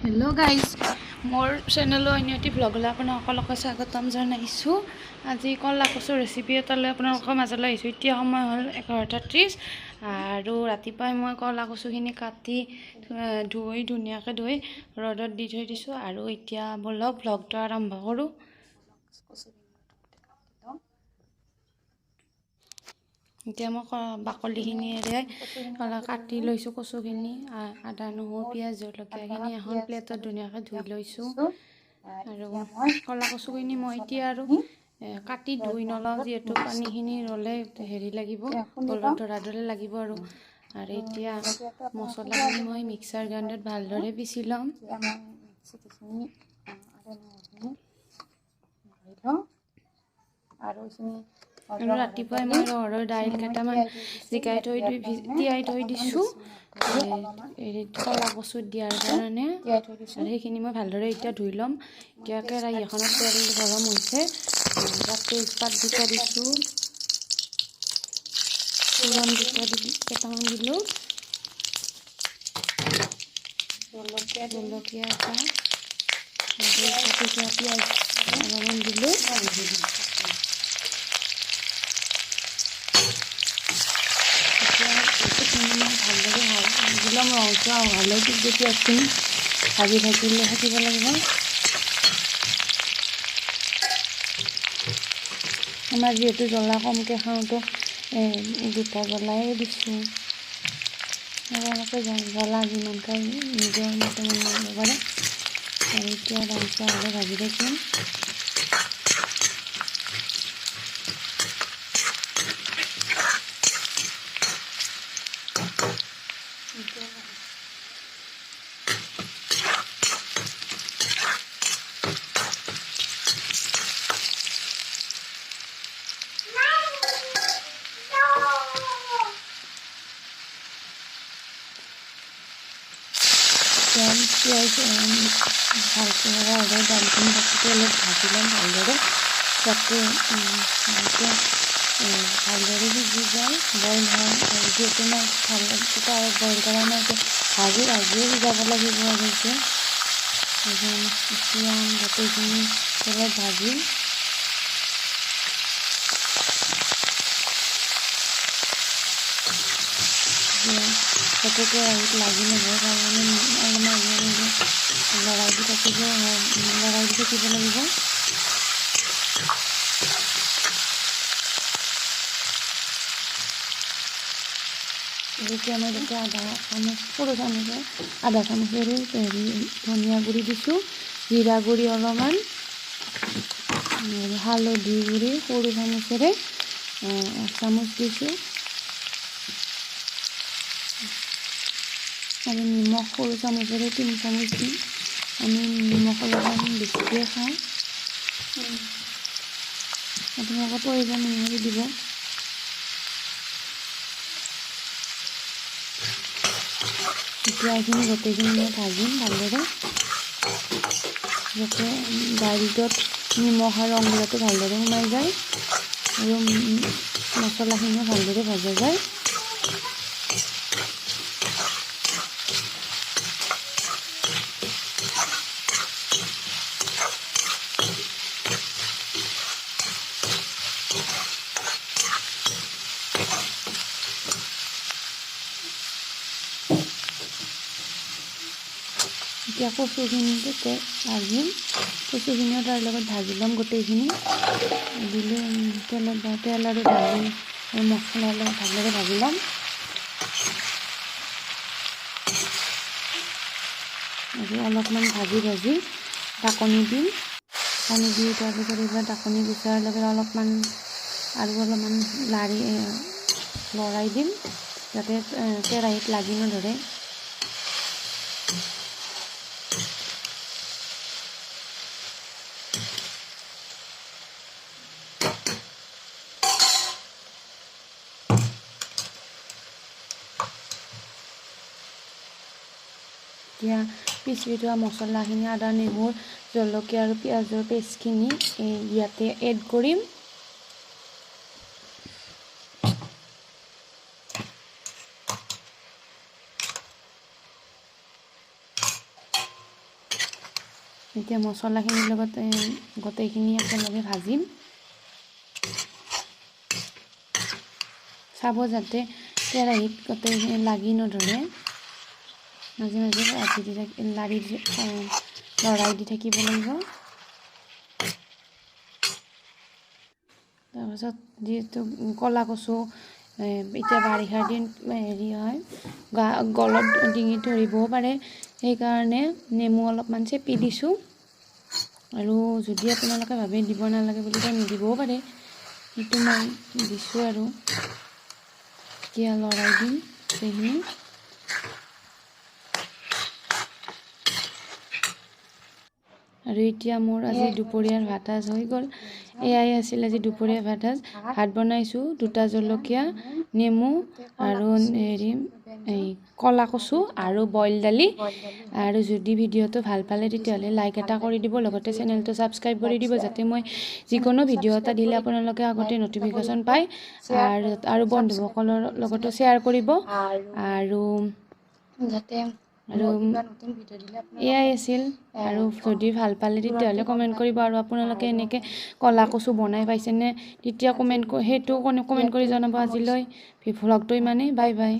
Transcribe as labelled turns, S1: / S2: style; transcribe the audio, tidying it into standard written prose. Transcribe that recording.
S1: Hello guys मोर channel अन्यटी भ्लगले आपलोक स्वागतम जानाइছোঁ। आज कला कचुर रेसिपि एटाले आपलोকৰ মাজলৈ আহিছোঁ। এতিয়া সময় हल 11:30 আৰু ৰাতিপুৱাই মই কলা কচুখিনি কাটি ধুই ধুনীয়াকৈ ধুই ৰ'দত দি থৈ দিছোঁ আৰু এতিয়া বলক ভ্লগটো আৰম্ভ কৰোঁ। এতিয়া মই বাকলিখিনিৰে কাটি লৈছোঁ কচুখিনি, আদা নহৰু পিঁয়াজ জলকীয়াখিনি এখন প্লেটত ধুনীয়াকৈ ধুই লৈছোঁ। আৰু কলা কচুখিনি মই এতিয়া আৰু কাটি ধুই নলওঁ, যিহেতু পানীখিনি ৰ'লে হেৰি লাগিব, গলত ধৰা ধৰে লাগিব। আৰু এতিয়া মছলাখিনি মই মিক্সাৰ গ্ৰাইণ্ডাৰত ভালদৰে পিচি ল'ম। আৰু ৰাতিপুৱাই মই ৰহৰৰ দাইল কেইটামান তিয়াই থৈ দিছোঁ কলা কচুত দিয়াৰ কাৰণে, আৰু সেইখিনি মই ভালদৰে এতিয়া ধুই ল'ম। এতিয়া কেৰাহী এখনত তেল গৰম হৈছে, তাত তেজপাত দুটা দিছোঁ, ফোৰণ কেইটামান দিলোঁ, জলকীয়া এটা কাটি থোৱা পিঁয়াজ অলপমান দিলোঁ। ভালদৰে দিলাম ৰংটো ভালদৰে পিঁয়াজখিনি ভাজি থাকিব লাগিব। আমাৰ যিহেতু জ্বলা কমকৈ খাওঁতো দুটা জ্বলাই দিছোঁ, এনেকৈ জ্বলা যিমান খাই নিজৰ মতে মাৰিব পাৰে। আৰু এতিয়া ৰংটো হ'লে ভাজি থাকিম। পিঁয়াজ ভালকৈ হ'লে দালিখিনি তেলত ভাজি ল'ম ভালদৰে, যাতে ভালদৰে সিজি যায়, বইল হয়। আৰু যিহেতু মই কুকাৰত বইল কৰা নাই, ভাজিয়ে সিজাব লাগিব। আৰু এতিয়া গোটেইখিনি তেলত ভাজিম। যাতে কেৰাহীত লাগি নধৰে কাৰণে অলপমান লৰাই দি থাকিব লাগিব। এতিয়া মই সৰু আধা চামুচেৰে ধনিয়া গুড়ি দিছোঁ, জিৰা গুড়ি অলপমান, হালধি গুড়ি সৰু চামুচেৰে 1 চামুচ দিছোঁ, আৰু নিমখ সৰু চামুচেৰে 3 চামুচ দিম। আমি নিমখ অলপমান বেছিকৈ খাওঁ, আপোনালোকৰ প্ৰয়োজন অনুসৰি দিব। এতিয়া এইখিনি গোটেইখিনি মই ভাজিম ভালদৰে, যাতে দাইলটোত নিমখ আৰু অংগুৰটো ভালদৰে সোমাই যায় আৰু মছলাখিনিও ভালদৰে ভজা যায়। এতিয়া কচুখিনিতে ভাজিম, কচুখিনিও তাৰ লগত ভাজি ল'ম। গোটেইখিনি দিলে তেল আৰু দালি আৰু মছলা অলপ ভালদৰে ভাজি ল'ম। আৰু অলপমান ভাজি ঢাকনি দিম। ঢাকনি দি তাৰপিছত এইবাৰ ঢাকনি গুচাৰ লগত অলপমান লৰাই দিম, যাতে কেৰাহীত লাগি নধৰে। এতিয়া পিচি থোৱা মছলাখিনি, আদা নহৰু জলকীয়া আৰু পিঁয়াজৰ পেষ্টখিনি ইয়াতে এড কৰিম। এতিয়া মছলাখিনিৰ লগত গোটেইখিনি একেলগে ভাজিম। চাব যাতে কেৰাহীত গোটেইখিনি লাগি নধৰে, মাজে মাজে লৰাই দি থাকিব লাগিব। তাৰপাছত যিহেতু ক'লা কচু এতিয়া বাৰিষাৰ দিন হেৰি হয়, গলত ডিঙিত ধৰিবও পাৰে, সেইকাৰণে নেমু অলপমান চেপি দিছোঁ। আৰু যদি আপোনালোকে ভাবে দিব নালাগে বুলি নিদিবও পাৰে, সেইটো মই দিছোঁ। আৰু এতিয়া লৰাই দিম গোটেইখিনি। আৰু এতিয়া মোৰ আজি দুপৰীয়াৰ ভাত সাজ হৈ গ'ল। এয়াই আছিল আজি দুপৰীয়াৰ ভাত সাজ। ভাত বনাইছোঁ, 2টা জলকীয়া, নেমু আৰু এই ক'লা কচু আৰু বইল দালি। আৰু যদি ভিডিঅ'টো ভাল পালে তেতিয়াহ'লে লাইক এটা কৰি দিব, লগতে চেনেলটো ছাবস্ক্ৰাইব কৰি দিব, যাতে মই যিকোনো ভিডিঅ' এটা দিলে আপোনালোকে আগতে নটিফিকেশ্যন পায়। আৰু বন্ধুসকলৰ লগতো শ্বেয়াৰ কৰিব। আৰু এয়াই আছিল। আৰু যদি ভাল পালে তেতিয়াহ'লে কমেণ্ট কৰিব। আৰু আপোনালোকে এনেকৈ ক'লা কচু বনাই পাইছেনে, তেতিয়া কমেণ্ট কৰি জনাব। আজিলৈ ভ্লগটো ইমানেই, বাই বাই।